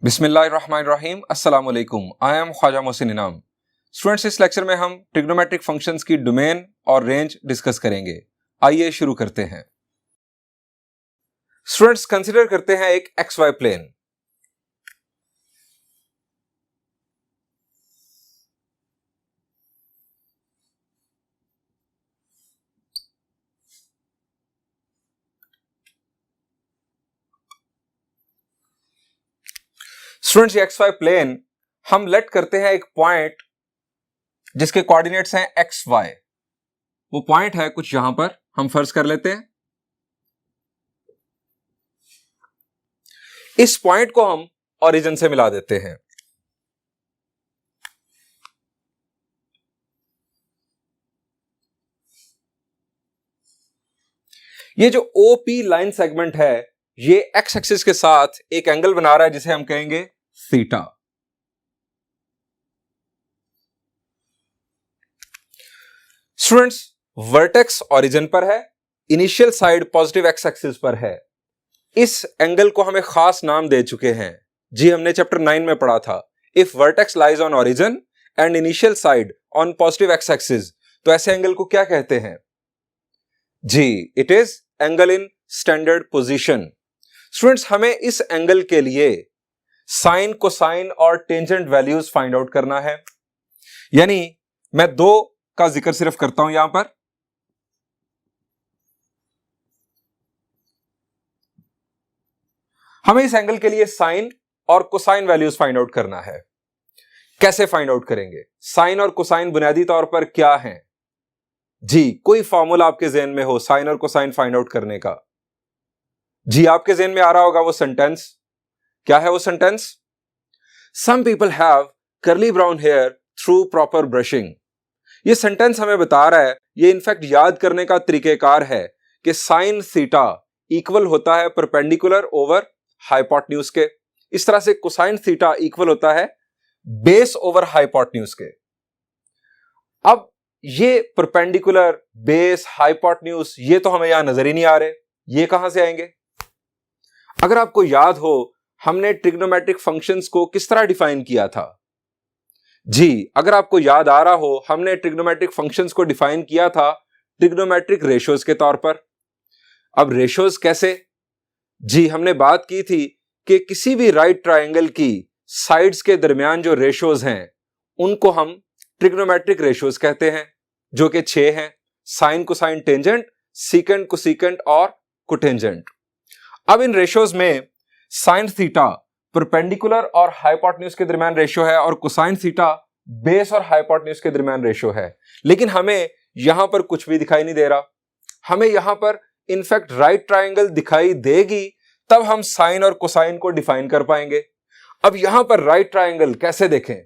बिस्मिल्लाहिर्रहमानिर्रहीम अस्सलाम वालेकुम। आई एम ख्वाजा मोहसिन इनाम। स्टूडेंट्स, इस लेक्चर में हम ट्रिग्नोमेट्रिक फंक्शंस की डोमेन और रेंज डिस्कस करेंगे। आइए शुरू करते हैं। स्टूडेंट्स, कंसीडर करते हैं एक एक्स वाई प्लेन। स्टूडेंट्स, ये एक्स वाई प्लेन हम लेट करते हैं एक पॉइंट जिसके कोऑर्डिनेट्स हैं एक्स वाई। वो पॉइंट है कुछ यहां पर, हम फर्ज कर लेते हैं। इस पॉइंट को हम ओरिजिन से मिला देते हैं। ये जो ओपी लाइन सेगमेंट है, ये एक्स एक्सिस के साथ एक एंगल बना रहा है जिसे हम कहेंगे थीटा। स्टूडेंट्स, वर्टेक्स ओरिजिन पर है, initial side positive x axis पर है। इस एंगल को हमें खास नाम दे चुके हैं। जी, हमने चैप्टर 9 में पढ़ा था, if vertex lies on origin and initial side on positive x axis, तो ऐसे एंगल को क्या कहते हैं? जी, it is angle in standard position. Students, हमें इस एंगल के लिए साइन, कोसाइन और टेंजेंट वैल्यूज फाइंड आउट करना है। यानी मैं दो का जिक्र सिर्फ करता हूं यहां पर। हमें इस एंगल के लिए साइन और कोसाइन वैल्यूज फाइंड आउट करना है। कैसे फाइंड आउट करेंगे? साइन और कोसाइन बुनियादी तौर पर क्या हैं? जी, कोई फॉर्मूला आपके ज़हन में हो साइन और कोसाइन फाइंड आउट करने का? जी, आपके ज़हन में आ रहा होगा वो सेंटेंस। क्या है वो sentence? Some people have curly brown hair through proper brushing. ये सेंटेंस हमें बता रहा है, ये इनफैक्ट याद करने का तरीकेकार है कि साइन थीटा इक्वल होता है परपेंडिकुलर ओवर हाइपोटेन्यूज के। इस तरह से कोसाइन थीटा इक्वल होता है बेस ओवर हाइपोटेन्यूज के। अब ये परपेंडिकुलर, बेस, हाइपोटेन्यूज, ये तो हमें यहां नजर ही नहीं आ रहे, ये कहां से आएंगे? अगर आपको याद हो, हमने ट्रिग्नोमेट्रिक फंक्शंस को किस तरह डिफाइन किया था? जी, अगर आपको याद आ रहा हो, हमने ट्रिग्नोमेट्रिक फंक्शंस को डिफाइन किया था ट्रिग्नोमेट्रिक रेशियोज के तौर पर। अब रेशियोज कैसे? जी, हमने बात की थी कि किसी भी राइट ट्रायंगल की साइड्स के दरमियान जो रेशियोज हैं, उनको हम ट्रिग्नोमेट्रिक रेशियोज कहते हैं, जो कि 6 हैं: sine, cosine, tangent, secant, cosecant और कोटेंजेंट। अब इन रेशियोज में साइन थीटा परपेंडिकुलर और हाइपोटेन्यूज के दरमियान रेशियो है और कोसाइन थीटा बेस और हाइपोटेन्यूज के दरमियान रेशियो है। लेकिन हमें यहां पर कुछ भी दिखाई नहीं दे रहा। हमें यहां पर इनफैक्ट राइट ट्रायंगल दिखाई देगी, तब हम साइन और कोसाइन को डिफाइन कर पाएंगे। अब यहां पर राइट ट्रायंगल कैसे देखें?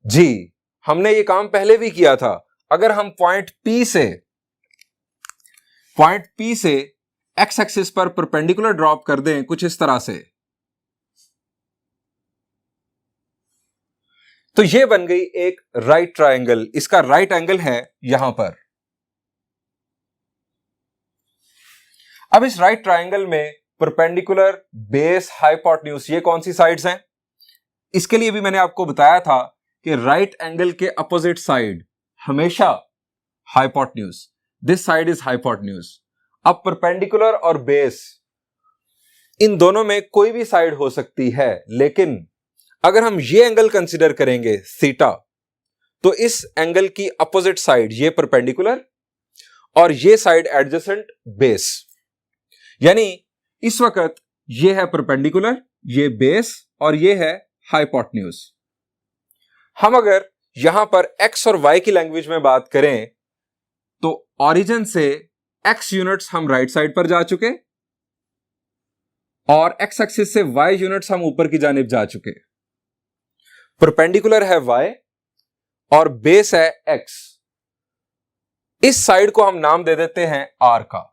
जी, हमने ये काम पहले भी किया था। अगर हम पॉइंट P से एक्स एक्सिस पर परपेंडिकुलर ड्रॉप कर दें कुछ इस तरह से, तो ये बन गई एक राइट ट्रायंगल। इसका राइट एंगल है यहां पर। अब इस राइट ट्रायंगल में परपेंडिकुलर, बेस, हाइपोटेन्यूज, ये कौन सी साइड्स हैं? इसके लिए भी मैंने आपको बताया था कि राइट एंगल के अपोजिट साइड हमेशा hypotenuse, this side is hypotenuse. अब परपेंडिकुलर और बेस, इन दोनों में कोई भी साइड हो सकती है, लेकिन अगर हम ये एंगल कंसीडर करेंगे थीटा, तो इस एंगल की अपोजिट साइड ये परपेंडिकुलर और ये साइड एडजेसेंट बेस। यानी इस वक्त ये है परपेंडिकुलर, ये बेस और ये है हाइपोटेन्यूज। हम अगर यहां पर एक्स और वाई की लैंग्वेज में बात करें, तो ओरिजिन से एक्स यूनिट्स हम राइट साइड पर जा चुके और एक्स एक्सिस से वाई यूनिट्स हम ऊपर की जानिब जा चुके। परपेंडिकुलर है वाई और बेस है एक्स। इस साइड को हम नाम दे देते हैं आर का।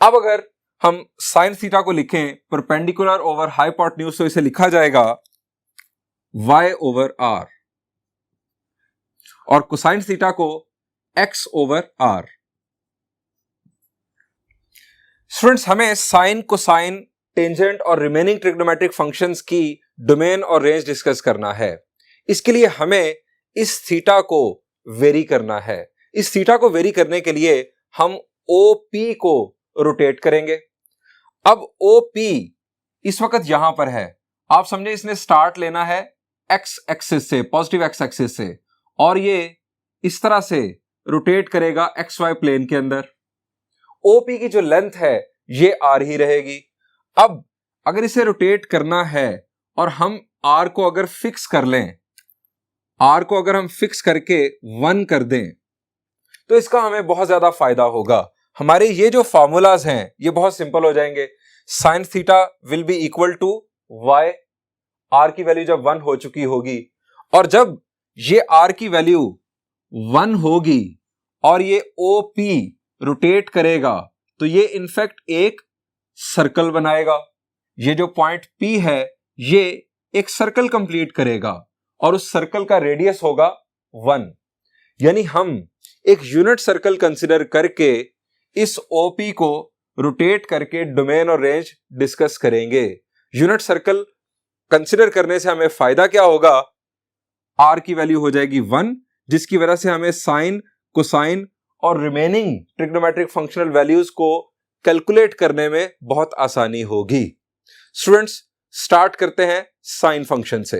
अब अगर हम साइन थीटा को लिखें परपेंडिकुलर ओवर हाइपोटेन्यूज, तो इसे लिखा जाएगा y ओवर आर, और कोसाइन थीटा को x ओवर आर। स्टूडेंट्स, हमें साइन, कोसाइन, टेंजेंट और रिमेनिंग ट्रिग्नोमेट्रिक फंक्शंस की डोमेन और रेंज डिस्कस करना है। इसके लिए हमें इस थीटा को वेरी करना है। इस थीटा को वेरी करने के लिए हम OP को रोटेट करेंगे। अब OP इस वक्त यहां पर है, आप समझे इसने स्टार्ट लेना है एक्स एक्सिस से, पॉजिटिव एक्स एक्सिस से, और ये इस तरह से रोटेट करेगा XY प्लेन के अंदर। OP की जो लेंथ है ये R ही रहेगी। अब अगर इसे रोटेट करना है और हम R को अगर फिक्स कर लें, R को अगर हम फिक्स करके 1 कर दें, तो इसका हमें बहुत ज्यादा फायदा होगा। हमारे ये जो फॉर्मूलाज हैं ये बहुत सिंपल हो जाएंगे। Sine theta will be equal to y, R की वैल्यू जब 1 हो चुकी होगी, और जब ये R की वैल्यू 1 होगी और ये OP रोटेट करेगा, तो ये इनफैक्ट एक सर्कल बनाएगा। ये जो पॉइंट P है ये एक सर्कल कंप्लीट करेगा और उस सर्कल का रेडियस होगा 1। यानी हम एक यूनिट सर्कल कंसिडर करके इस OP को रोटेट करके डोमेन और रेंज डिस्कस करेंगे। यूनिट सर्कल कंसिडर करने से हमें फायदा क्या होगा? R की वैल्यू हो जाएगी 1, जिसकी वजह से हमें साइन, कोसाइन और रिमेनिंग ट्रिग्नोमेट्रिक फंक्शनल वैल्यूज को कैलकुलेट करने में बहुत आसानी होगी। स्टूडेंट्स, स्टार्ट करते हैं साइन फंक्शन से।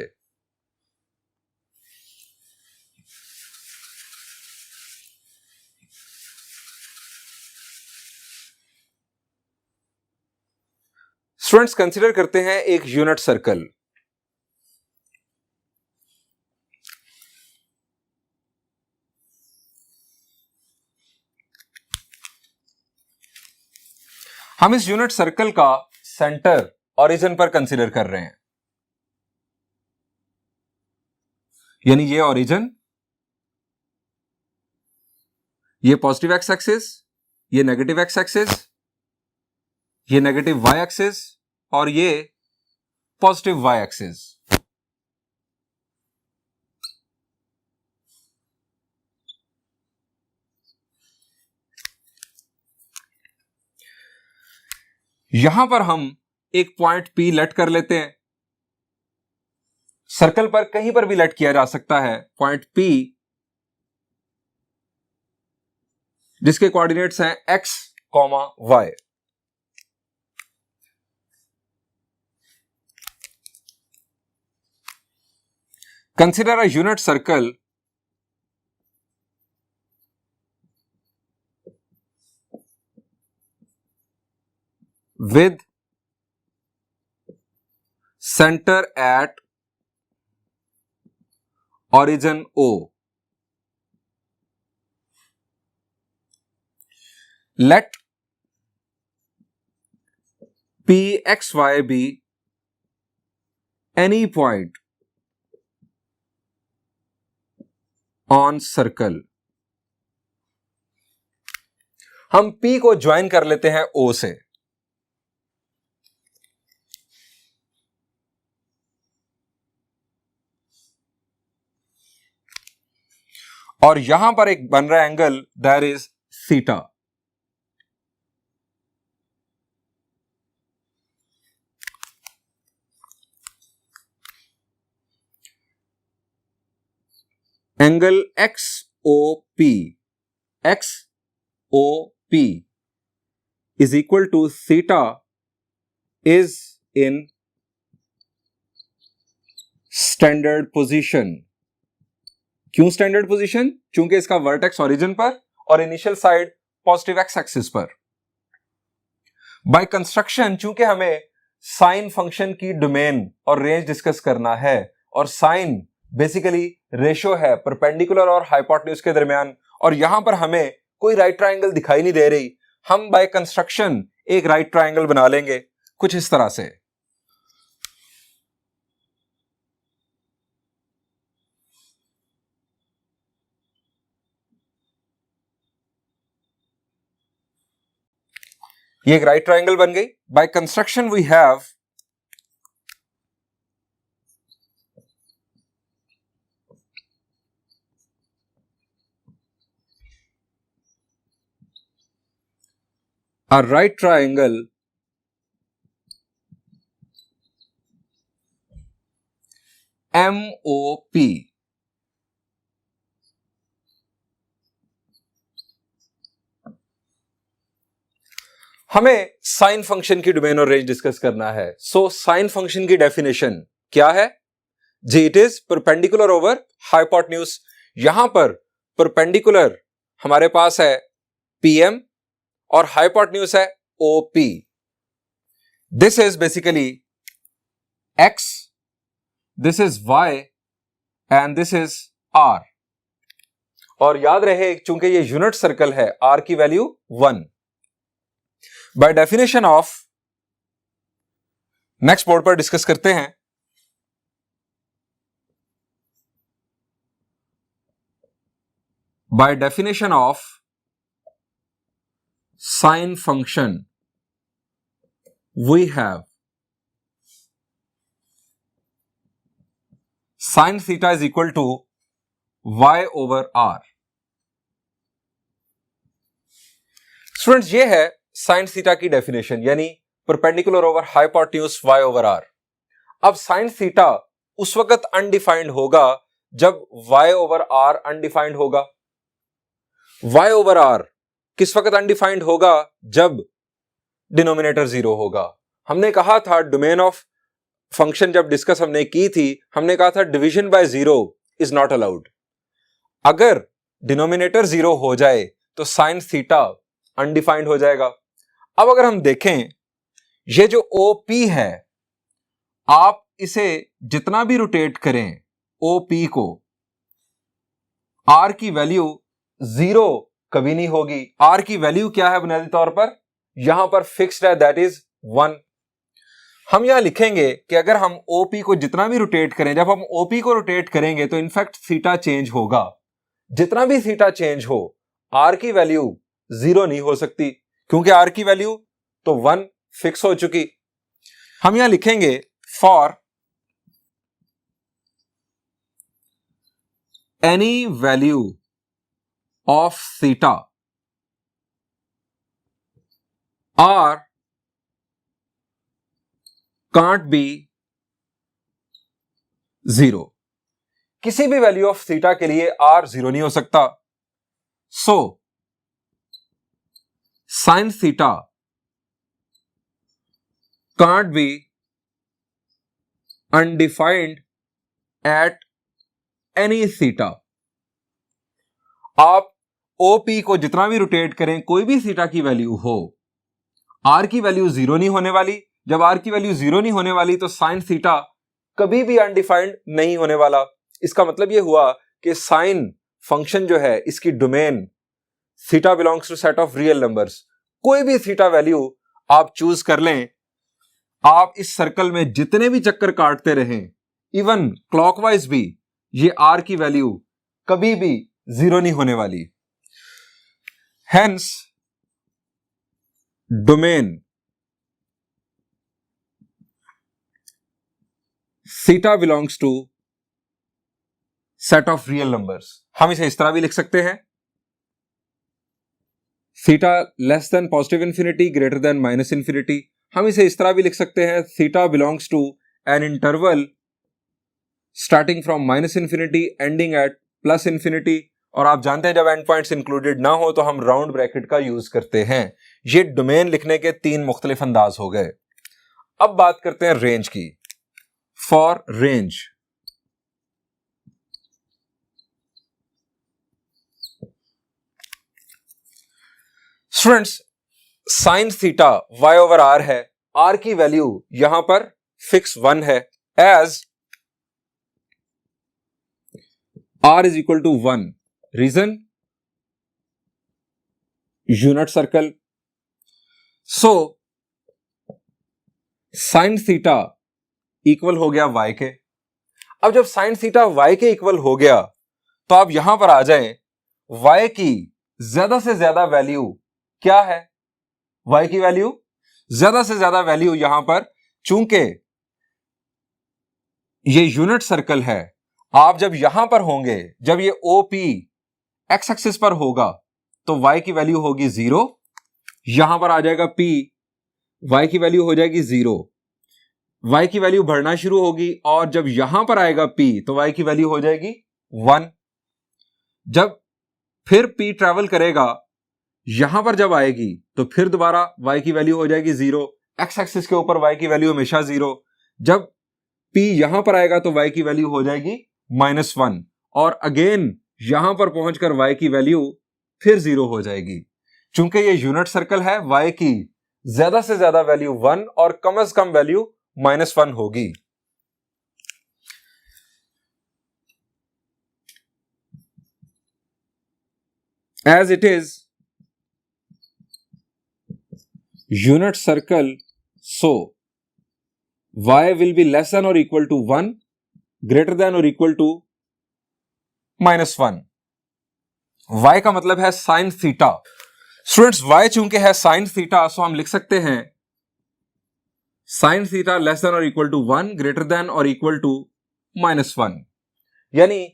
स्टूडेंट्स, कंसीडर करते हैं एक यूनिट सर्कल। हम इस यूनिट सर्कल का सेंटर ओरिजिन पर कंसीडर कर रहे हैं, यानी ये ओरिजिन, ये पॉजिटिव एक्स एक्सिस, ये नेगेटिव एक्स एक्सिस, ये नेगेटिव वाई एक्सिस और ये पॉजिटिव वाई एक्सिस। यहां पर हम एक पॉइंट P लेट कर लेते हैं। सर्कल पर कहीं पर भी लेट किया जा सकता है पॉइंट P, जिसके कोऑर्डिनेट्स हैं x, y। Consider a unit circle with center at origin O. Let Pxy be any point on circle. हम P को ज्वाइन कर लेते हैं O से। और यहां पर एक बन रहा angle, that is theta. Angle XOP is equal to theta is in standard position. क्यों स्टैंडर्ड पोजीशन? क्योंकि इसका वर्टेक्स ओरिजिन पर और initial side positive x axis पर। बाय कंस्ट्रक्शन, चूंकि हमें साइन फंक्शन की डोमेन और रेंज डिस्कस करना है, और साइन बेसिकली रेशो है परपेंडिकुलर और हाइपोटेन्यूज के दरमियान, और यहां पर हमें कोई राइट ट्रायंगल दिखाई नहीं दे रही, हम बाय कंस्ट्रक्शन एक राइट ट्रायंगल बना लेंगे कुछ इस तरह से। ये एक राइट ट्रायंगल बन गई। By construction we have a right triangle MOP। हमें साइन फंक्शन की डोमेन और रेंज डिस्कस करना है। सो साइन फंक्शन की डेफिनेशन क्या है जी? It is perpendicular over hypotenuse. यहां पर परपेंडिकुलर हमारे पास है PM और हाइपोटेन्यूज है OP। This is basically X, this is Y and this is R। और याद रहे चूंकि ये यूनिट सर्कल है, R की value 1। By definition of, next board पर डिस्कस करते हैं। By definition of sine function we have sine theta is equal to Y over R। Students, ये है साइन थीटा की डेफिनेशन, यानी perpendicular over hypotenuse Y over R। अब sine theta उस वक्त अनडिफाइंड होगा जब Y ओवर R अनडिफाइंड होगा। Y ओवर R किस वक्त अनडिफाइंड होगा? जब डिनोमिनेटर 0 होगा। हमने कहा था डोमेन ऑफ फंक्शन जब डिस्कस हमने की थी, हमने कहा था division bye 0 is not allowed. अगर डिनोमिनेटर 0 हो जाए तो साइन थीटा अनडिफाइंड हो जाएगा। अब अगर हम देखें, ये जो OP है, आप इसे जितना भी रोटेट करें OP को, R की वैल्यू 0 कभी नहीं होगी। R की वैल्यू क्या है बुनियादी तौर पर? यहां पर फिक्स्ड है, दैट इज 1। हम यहां लिखेंगे कि अगर हम OP को जितना भी रोटेट करें, जब हम OP को रोटेट करेंगे तो इनफैक्ट थीटा चेंज होगा। जितना भी थीटा चेंज हो, R की वैल्यू 0 नहीं हो सकती, क्योंकि R की वैल्यू तो 1 फिक्स हो चुकी। हम यहां लिखेंगे for any value of theta R can't be 0। किसी भी वैल्यू ऑफ थीटा के लिए R 0 नहीं हो सकता। सो sine theta can't be undefined at any theta. आप OP को जितना भी रोटेट करें, कोई भी थीटा की वैल्यू हो, R की वैल्यू 0 नहीं होने वाली। जब R की वैल्यू 0 नहीं होने वाली तो साइन थीटा कभी भी अनडिफाइंड नहीं होने वाला। इसका मतलब यह हुआ कि साइन फंक्शन जो है, इसकी domain theta belongs to set of real numbers. कोई भी थीटा वैल्यू आप चूज कर लें, आप इस सर्कल में जितने भी चक्कर काटते रहें, इवन क्लॉकवाइज भी, ये R की वैल्यू कभी भी 0 नहीं होने वाली। Hence domain theta belongs to set of real numbers. हम इसे इस तरह भी लिख सकते हैं, theta less than positive infinity greater than minus infinity. हम इसे इस तरह भी लिख सकते हैं, theta belongs to an interval starting from minus infinity ending at plus infinity. और आप जानते हैं जब एंड पॉइंट्स इंक्लूडेड ना हो तो हम राउंड ब्रैकेट का यूज करते हैं। ये डोमेन लिखने के 3 मुख्तलिफ अंदाज हो गए। अब बात करते हैं रेंज की। For range, students, sine theta Y over R है, R की वैल्यू यहां पर फिक्स 1 है, as R is equal to 1। Reason? Unit circle. So sine theta equal हो गया Y के। अब जब साइन थीटा Y के इक्वल हो गया तो आप यहां पर आ जाएं, Y की ज्यादा से ज्यादा वैल्यू क्या है? Y की वैल्यू ज्यादा से ज्यादा वैल्यू यहां पर, चूंकि ये यूनिट सर्कल है, आप जब यहां पर होंगे, जब ये OP एक्स एक्सिस पर होगा तो Y की वैल्यू होगी 0, यहां पर आ जाएगा P, Y की वैल्यू हो जाएगी 0। y की वैल्यू बढ़ना शुरू होगी और जब यहां पर आएगा p तो y की वैल्यू हो जाएगी 1। जब फिर p ट्रेवल करेगा यहां पर जब आएगी तो फिर दोबारा y की वैल्यू हो जाएगी 0। x एक्सिस के ऊपर y की वैल्यू हमेशा 0। जब p यहां पर आएगा तो y की वैल्यू हो जाएगी -1 और अगेन यहां पर पहुंचकर y की वैल्यू फिर 0 हो जाएगी। चूंकि ये यूनिट सर्कल है, y की ज्यादा से ज्यादा वैल्यू 1 और कम से कम वैल्यू -1 होगी। As it is unit circle, so y will be less than or equal to 1, greater than or equal to -1। y का मतलब है साइन थीटा। स्टूडेंट्स y चूंकि है साइन थीटा, सो हम लिख सकते हैं साइन थीटा लेस देन और इक्वल टू 1, ग्रेटर देन और इक्वल टू -1। यानी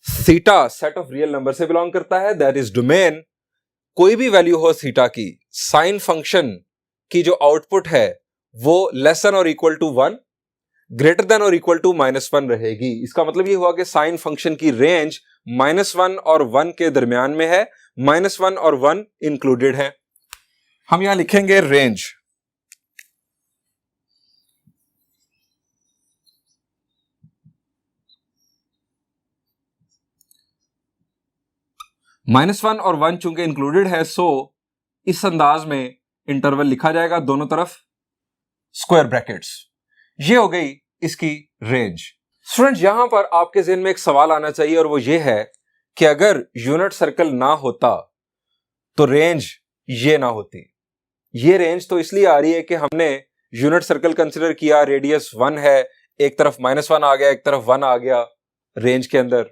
theta set of real number से बिलोंग करता है, दैट इज डोमेन। कोई भी वैल्यू हो थीटा की, साइन फंक्शन की जो आउटपुट है वो लेस देन और इक्वल टू 1, ग्रेटर देन और इक्वल टू -1 रहेगी। इसका मतलब ये हुआ कि साइन फंक्शन की रेंज -1 और 1 के दरमियान में है, -1 और 1 इंक्लूडेड है। हम यहां लिखेंगे रेंज। -1 और 1 चूंकि इंक्लूडेड है, सो इस अंदाज में इंटरवल लिखा जाएगा, दोनों तरफ स्क्वायर ब्रैकेट्स। ये हो गई इसकी रेंज। स्टूडेंट यहां पर आपके ज़हन में एक सवाल आना चाहिए और वो ये है कि अगर यूनिट सर्कल ना होता तो रेंज ये ना होती। ये रेंज तो इसलिए आ रही है कि हमने यूनिट सर्कल कंसिडर किया, रेडियस 1 है, एक तरफ -1 आ गया, एक तरफ 1 आ गया रेंज के अंदर।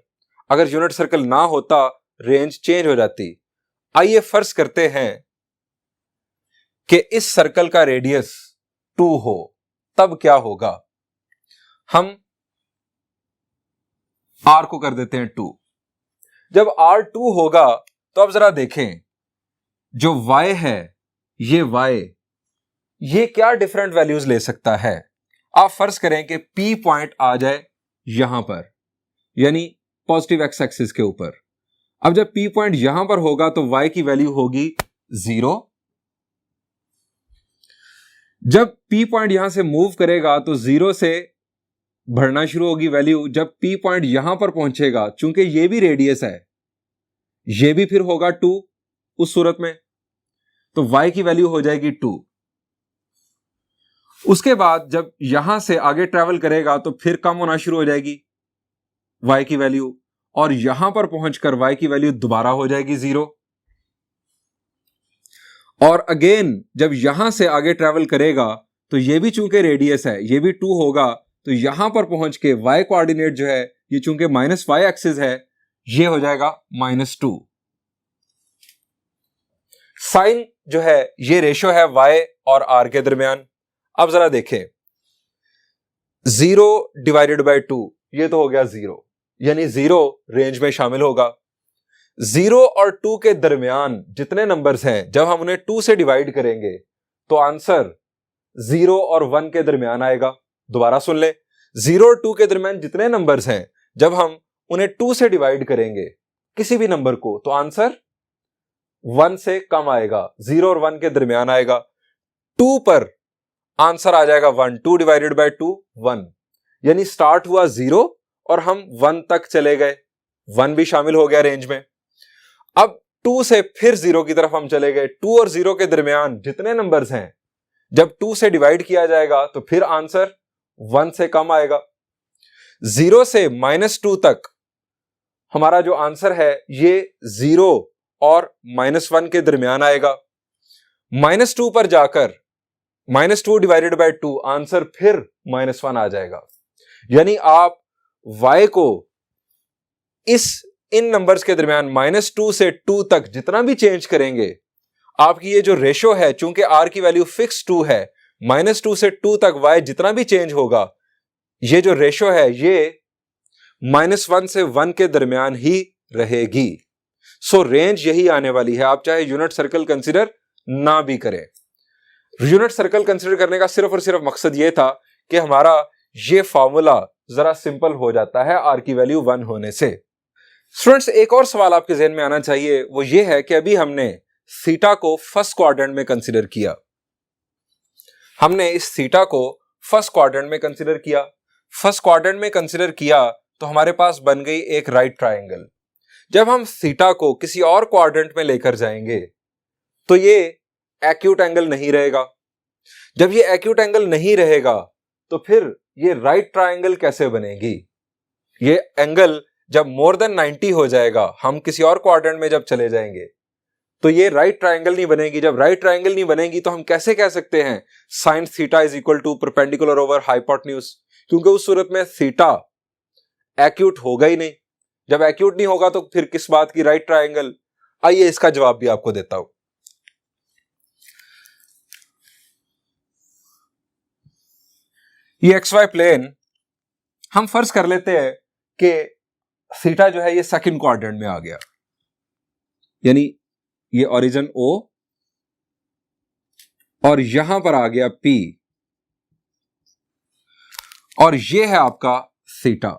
अगर यूनिट सर्कल ना होता रेंज चेंज हो जाती। आइए फर्ज करते हैं कि इस सर्कल का रेडियस 2 हो, तब क्या होगा। हम r को कर देते हैं 2। जब r 2 होगा तो अब जरा देखें, जो y है ये y, ये क्या डिफरेंट वैल्यूज ले सकता है। आप फर्ज करें कि p पॉइंट आ जाए यहां पर, यानी पॉजिटिव x एक्सिस के ऊपर। अब जब p पॉइंट यहां पर होगा तो y की वैल्यू होगी 0। जब p पॉइंट यहां से मूव करेगा तो 0 से बढ़ना शुरू होगी वैल्यू। जब p पॉइंट यहां पर पहुंचेगा, चूंकि ये भी रेडियस है, ये भी फिर होगा 2 उस सूरत में, तो y की वैल्यू हो जाएगी 2। उसके बाद जब यहां से आगे ट्रेवल करेगा तो फिर कम होना शुरू हो जाएगी y की वैल्यू, और यहां पर पहुंचकर y की वैल्यू दोबारा हो जाएगी 0। और अगेन जब यहां से आगे ट्रेवल करेगा तो ये भी चूंकि रेडियस है, ये भी 2 होगा, तो यहां पर पहुंच के y कोऑर्डिनेट जो है ये चूंकि -y एक्सिस है, ये हो जाएगा -2। साइन जो है ये रेशियो है y और r के दरमियान। अब जरा देखें, 0 डिवाइडेड बाय 2 ये तो हो गया 0, यानी 0 रेंज में शामिल होगा। 0 और 2 के दरमियान जितने नंबर्स हैं, जब हम उन्हें 2 से डिवाइड करेंगे तो आंसर 0 और 1 के दरमियान आएगा। दोबारा सुन ले, 0 और 2 के दरमियान जितने नंबर्स हैं, जब हम उन्हें 2 से डिवाइड करेंगे किसी भी नंबर को, तो आंसर 1 से कम आएगा, 0 और 1 के दरमियान आएगा। 2 पर आंसर आ जाएगा 1, 2 डिवाइडेड बाय 2 1, यानी स्टार्ट हुआ 0 और हम 1 तक चले गए, 1 भी शामिल हो गया रेंज में। अब 2 से फिर 0 की तरफ हम चले गए। 2 और 0 के दरमियान जितने नंबर्स हैं, जब 2 से डिवाइड किया जाएगा तो फिर आंसर 1 से कम आएगा। 0 से -2 तक हमारा जो आंसर है ये 0 और -1 के दरमियान आएगा। -2 पर जाकर -2 डिवाइडेड बाय 2 आंसर फिर -1 आ जाएगा। यानी आप y को इन नंबर्स के दरमियान -2 से 2 तक जितना भी चेंज करेंगे, आपकी ये जो रेशो है, चूंकि r की वैल्यू फिक्स 2 है, -2 से 2 तक y जितना भी चेंज होगा, ये जो रेशो है ये -1 से 1 के दरमियान ही रहेगी। सो रेंज यही आने वाली है, आप चाहे यूनिट सर्कल कंसिडर ना भी करें। यूनिट सर्कल कंसिडर करने का सिर्फ और सिर्फ मकसद ये था कि हमारा ये फॉर्मूला जरा सिंपल हो जाता है आर की वैल्यू 1 होने से। स्टूडेंट्स, एक और सवाल आपके जहन में आना चाहिए, वो ये है कि अभी हमने थीटा को फर्स्ट क्वाड्रेंट में कंसीडर किया। हमने इस थीटा को फर्स्ट क्वाड्रेंट में कंसीडर किया। फर्स्ट क्वाड्रेंट में कंसीडर किया तो हमारे पास बन गई एक राइट ट्रायंगल। जब हम थीटा को किसी और क्वाड्रेंट में लेकर जाएंगे तो ये एक्यूट एंगल नहीं रहेगा। जब ये एक्यूट एंगल नहीं रहेगा तो फिर ये राइट ट्रायंगल कैसे बनेगी? ये एंगल जब मोर देन 90 हो जाएगा, हम किसी और क्वाड्रेंट में जब चले जाएंगे तो ये राइट ट्रायंगल नहीं बनेगी। जब राइट ट्रायंगल नहीं बनेगी तो हम कैसे कह सकते हैं sine theta is equal to perpendicular over hypotenuse? क्योंकि उस सूरत में थीटा एक्यूट होगा ही नहीं। जब एक्यूट नहीं होगा तो फिर किस बात की राइट ट्रायंगल? आइए इसका जवाब भी आपको देता हूं। ये एक्स वाई प्लेन हम फर्ज कर लेते हैं कि थीटा जो है ये सेकंड क्वाड्रेंट में आ गया, यानी ये ओरिजिन O और यहां पर आ गया P और ये है आपका थीटा।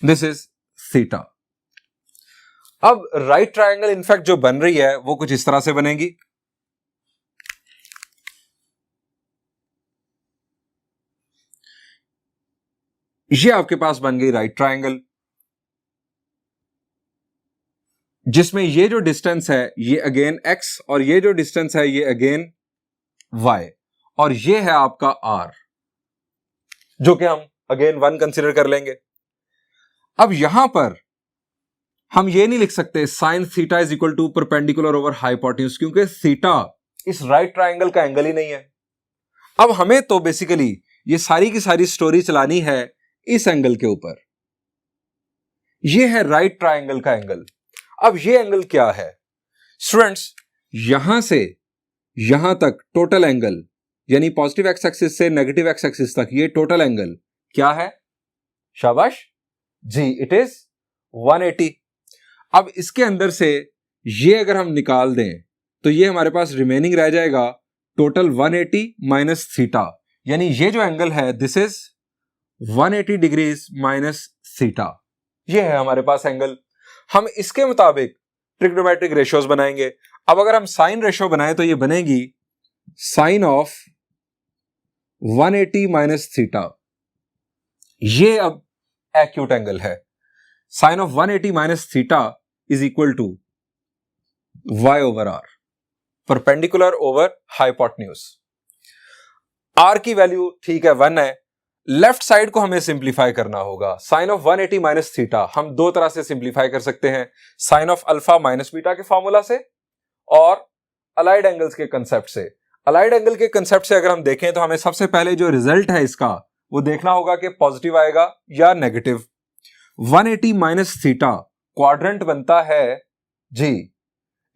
This is theta. अब राइट ट्रायंगल इनफैक्ट जो बन रही है वो कुछ इस तरह से बनेगी। ये आपके पास बन गई राइट ट्रायंगल, जिसमें ये जो डिस्टेंस है ये अगेन x और ये जो डिस्टेंस है ये अगेन y और ये है आपका r, जो कि हम अगेन 1 कंसीडर कर लेंगे। अब यहां पर हम ये नहीं लिख सकते sine theta is equal to perpendicular over hypotenuse, क्योंकि थीटा इस राइट ट्रायंगल का एंगल ही नहीं है। अब हमें तो बेसिकली ये सारी की सारी स्टोरी चलानी है इस एंगल के ऊपर। ये है राइट ट्रायंगल का एंगल। अब ये एंगल क्या है स्टूडेंट्स? यहां से यहां तक टोटल एंगल, यानी पॉजिटिव एक्स एक्सिस से नेगेटिव एक्स एक्सिस तक ये टोटल एंगल क्या है? शाबाश जी, इट इज 180। अब इसके अंदर से ये अगर हम निकाल दें तो ये हमारे पास रिमेनिंग रह जाएगा टोटल 180 माइनस थीटा, यानी ये जो एंगल है this is 180 degrees minus theta. ये है हमारे पास एंगल। हम इसके मुताबिक ट्रिग्नोमेट्रिक रेशियोज बनाएंगे। अब अगर हम साइन रेशियो बनाएं तो ये बनेगी साइन ऑफ 180 माइनस थीटा। ये अब एक्यूट एंगल है। Sine of 180 minus theta is equal to y over r, perpendicular over hypotenuse. r की वैल्यू ठीक है 1 है। लेफ्ट साइड को हमें सिंप्लीफाई करना होगा। साइन ऑफ 180 माइनस थीटा हम दो तरह से सिंप्लीफाई कर सकते हैं, sine of alpha minus beta के फॉर्मूला से और अलाइड एंगल्स के कंसेप्ट से। अलाइड एंगल के कंसेप्ट से अगर हम देखें तो हमें सबसे पहले जो रिजल्ट है इसका वो देखना होगा कि पॉजिटिव आएगा या नेगेटिव। 180 माइनस थीटा क्वाड्रेंट बनता है जी,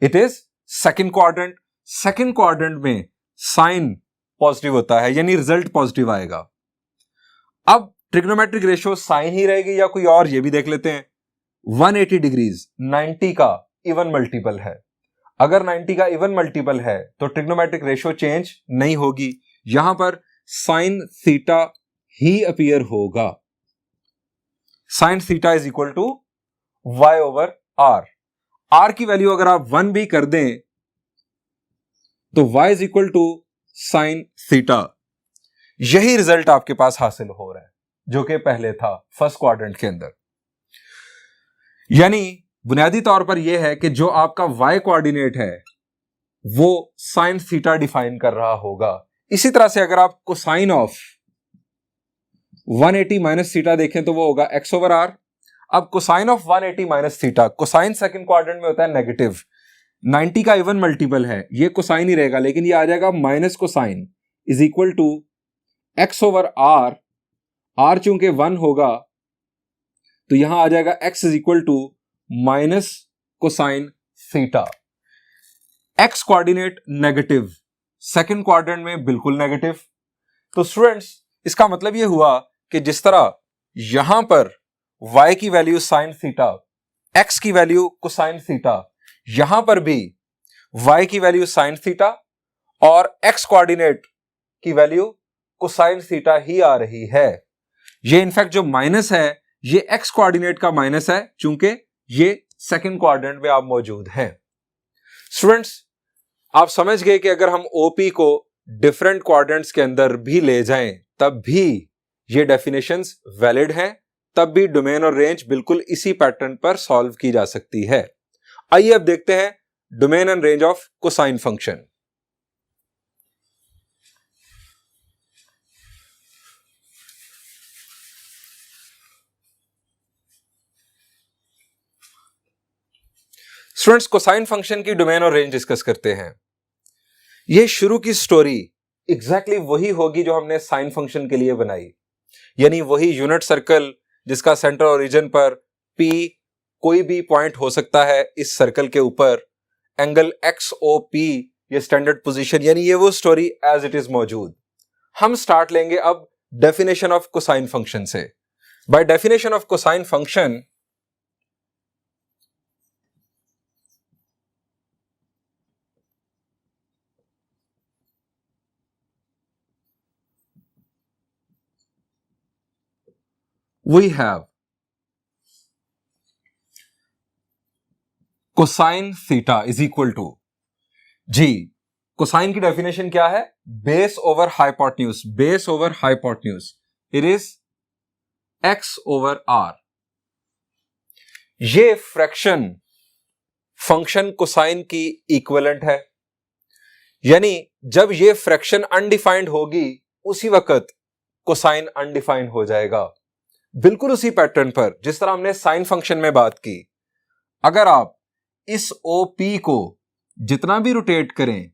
it is second quadrant. Second quadrant में साइन पॉजिटिव होता है, यानी रिजल्ट पॉजिटिव आएगा। अब ट्रिग्नोमेट्रिक रेशियो साइन ही रहेगी या कोई और, ये भी देख लेते हैं। 180 डिग्रीज 90 का इवन मल्टीपल है। अगर 90 का इवन मल्टीपल है तो ट्रिग्नोमेट्रिक रेशियो चेंज नहीं होगी, यहां पर साइन थीटा ही अपीयर होगा। Sine theta is equal to y over r। r की वैल्यू अगर आप 1 भी कर दें तो y is equal to sine theta. यही रिजल्ट आपके पास हासिल हो रहा है जो कि पहले था फर्स्ट क्वाड्रेंट के अंदर। यानी बुनियादी तौर पर यह है कि जो आपका y कोऑर्डिनेट है वो साइन थीटा डिफाइन कर रहा होगा। इसी तरह से अगर आप कोसाइन ऑफ 180 माइनस थीटा देखें तो वो होगा x ओवर r। अब cosine of 180 minus theta, cosine second quadrant में होता है नेगेटिव, 90 का इवन मल्टीपल है, ये कोसाइन ही रहेगा, लेकिन ये आ जाएगा minus cosine is equal to x over r। r चूंकि 1 होगा तो यहां आ जाएगा x is equal to minus cosine theta. x coordinate negative, second quadrant में बिल्कुल नेगेटिव। तो स्टूडेंट्स इसका मतलब यह हुआ कि जिस तरह यहां पर y की वैल्यू साइन थीटा, x की वैल्यू कोसाइन थीटा, यहां पर भी y की वैल्यू साइन थीटा और x कोऑर्डिनेट की वैल्यू कोसाइन थीटा ही आ रही है। ये इनफैक्ट जो माइनस है ये एक्स कोऑर्डिनेट का माइनस है, चूंकि ये सेकंड क्वाड्रेंट में आप मौजूद हैं। स्टूडेंट्स, आप समझ गए कि अगर हम ओपी को डिफरेंट क्वाड्रेंट्स के अंदर भी ले जाएं तब भी ये डेफिनेशंस वैलिड हैं, तब भी डोमेन और रेंज बिल्कुल इसी पैटर्न पर सॉल्व की जा सकती है। आइए अब देखते हैं domain and range of cosine function. Students, cosine function की डोमेन और रेंज डिस्कस करते हैं। ये शुरू की स्टोरी एग्जैक्टली वही होगी जो हमने साइन फंक्शन के लिए बनाई, यानी वही यूनिट सर्कल जिसका सेंटर ओरिजिन पर P कोई भी पॉइंट हो सकता है इस सर्कल के ऊपर, एंगल XOP ये स्टैंडर्ड पोजीशन, यानी ये वो स्टोरी एज इट इज मौजूद। हम स्टार्ट लेंगे अब डेफिनेशन ऑफ कोसाइन फंक्शन से। By definition of cosine function we have cosine theta is equal to, जी कोसाइन की डेफिनेशन क्या है? Base over hypotenuse, base over hypotenuse it is x over r। ये फ्रैक्शन फंक्शन कोसाइन की equivalent है, यानी जब ये फ्रैक्शन अनडिफाइंड होगी उसी वक्त कोसाइन अनडिफाइंड हो जाएगा। बिल्कुल उसी पैटर्न पर जिस तरह हमने साइन फंक्शन में बात की। अगर आप इस OP को जितना भी रोटेट करें,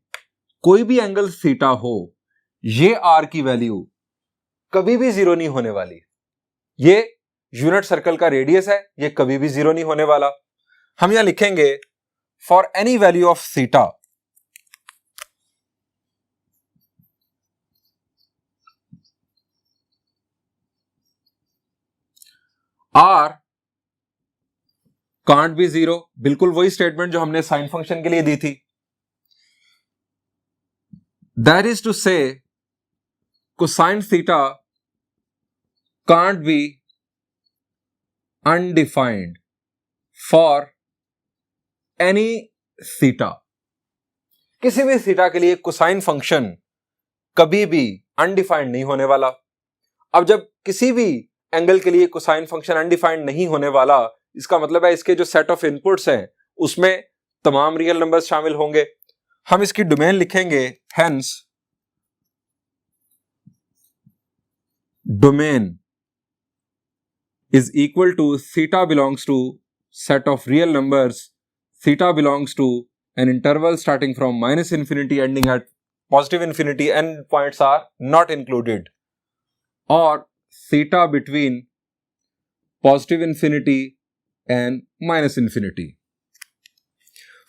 कोई भी एंगल थीटा हो, ये R की वैल्यू कभी भी जीरो नहीं होने वाली। ये यूनिट सर्कल का रेडियस है, ये कभी भी जीरो नहीं होने वाला। हम यहां लिखेंगे for any value of theta R can't be zero. बिल्कुल वही स्टेटमेंट जो हमने साइन फंक्शन के लिए दी थी। दैट इज टू से cosine theta can't be undefined for any theta. किसी भी थीटा के लिए कोसाइन फंक्शन कभी भी अनडिफाइंड नहीं होने वाला। अब जब किसी भी एंगल के लिए कोसाइन फंक्शन अनडिफाइंड नहीं होने वाला, इसका मतलब है इसके जो सेट ऑफ इनपुट्स हैं उसमें तमाम रियल नंबर्स शामिल होंगे। हम इसकी डोमेन लिखेंगे, hence domain is equal to theta belongs to set of real numbers, theta belongs to an interval starting from minus infinity ending at positive infinity end points are not included, और theta between positive infinity and minus infinity.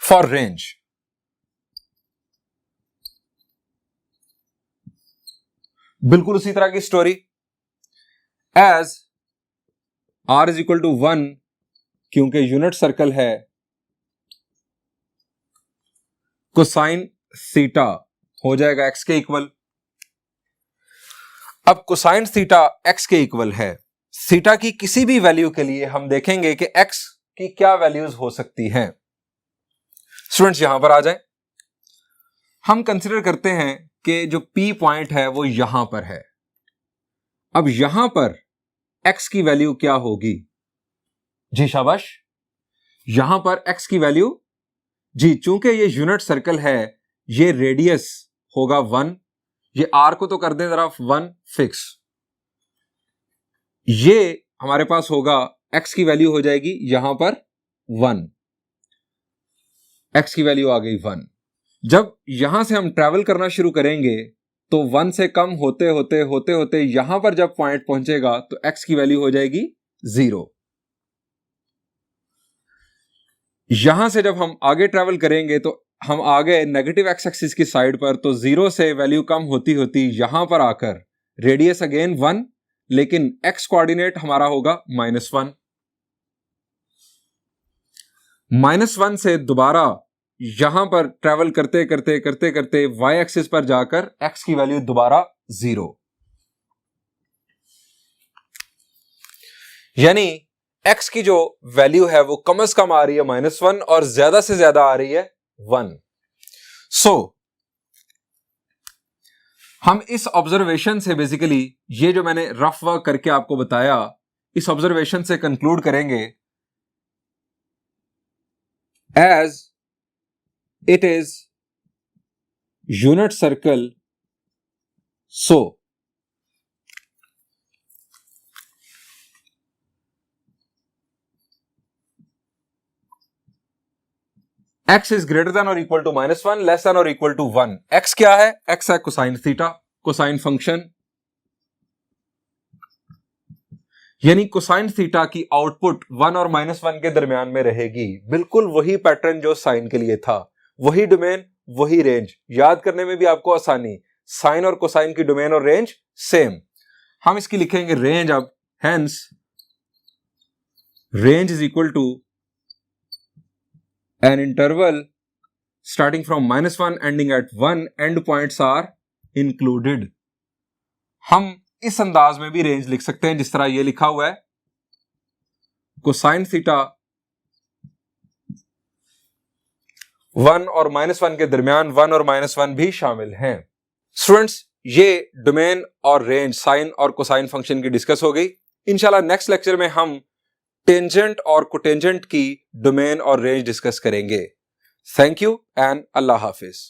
For range, बिल्कुल उसी तरह की story. As R is equal to 1, क्योंकि unit circle है, cosine theta हो जाएगा x के इक्वल। अब कोसाइन थीटा x के इक्वल है, थीटा की किसी भी वैल्यू के लिए हम देखेंगे कि x की क्या वैल्यूज हो सकती हैं। स्टूडेंट्स, यहां पर आ जाएं। हम कंसीडर करते हैं कि जो P पॉइंट है वो यहां पर है। अब यहां पर x की वैल्यू क्या होगी? जी शाबाश, यहां पर x की वैल्यू, जी चूंकि ये यूनिट सर्कल है, ये रेडियस होगा 1, ये R को तो कर दें जरा 1 फिक्स, ये हमारे पास होगा x की वैल्यू हो जाएगी यहां पर 1, x की वैल्यू आ गई 1। जब यहां से हम ट्रैवल करना शुरू करेंगे तो 1 से कम होते होते होते होते यहां पर जब पॉइंट पहुंचेगा तो x की वैल्यू हो जाएगी 0। यहां से जब हम आगे ट्रैवल करेंगे तो हम आ गए नेगेटिव एक्स एक्सिस की साइड पर, तो 0 से वैल्यू कम होती होती यहां पर आकर रेडियस अगेन 1, लेकिन x कोऑर्डिनेट हमारा होगा -1। -1 से दोबारा यहां पर ट्रेवल करते करते करते करते वाई एक्सिस पर जाकर एक्स की वैल्यू दोबारा 0, यानी एक्स की जो वैल्यू है वो कम से कम आ रही है -1 और ज्यादा से ज्यादा आ रही है 1। सो हम इस ऑब्जर्वेशन से बेसिकली ये जो मैंने रफ वर्क करके आपको बताया, इस ऑब्जर्वेशन से कंक्लूड करेंगे as it is unit circle so x is greater than और इक्वल टू -1, लेस देन और इक्वल टू 1। x क्या है? x है कोसाइन थीटा, कोसाइन फंक्शन, यानी कोसाइन थीटा की आउटपुट 1 और -1 के दरमियान में रहेगी। बिल्कुल वही पैटर्न जो साइन के लिए था, वही डोमेन, वही रेंज। याद करने में भी आपको आसानी, साइन और कोसाइन की डोमेन और रेंज सेम। हम इसकी लिखेंगे रेंज अब, hence range is equal to an interval starting from -1 ending at 1, end points are included। हम इस अंदाज में भी रेंज लिख सकते हैं जिस तरह ये लिखा हुआ है, कोसाइन थीटा 1 और -1 के दरमियान 1 और -1 भी शामिल हैं। स्टूडेंट्स, ये डोमेन और रेंज साइन और कोसाइन फंक्शन की डिस्कस हो गई। इंशाल्लाह नेक्स्ट लेक्चर में हम टेंजेंट और कोटेंजेंट की डोमेन और रेंज डिस्कस करेंगे। Thank you and Allah Hafiz.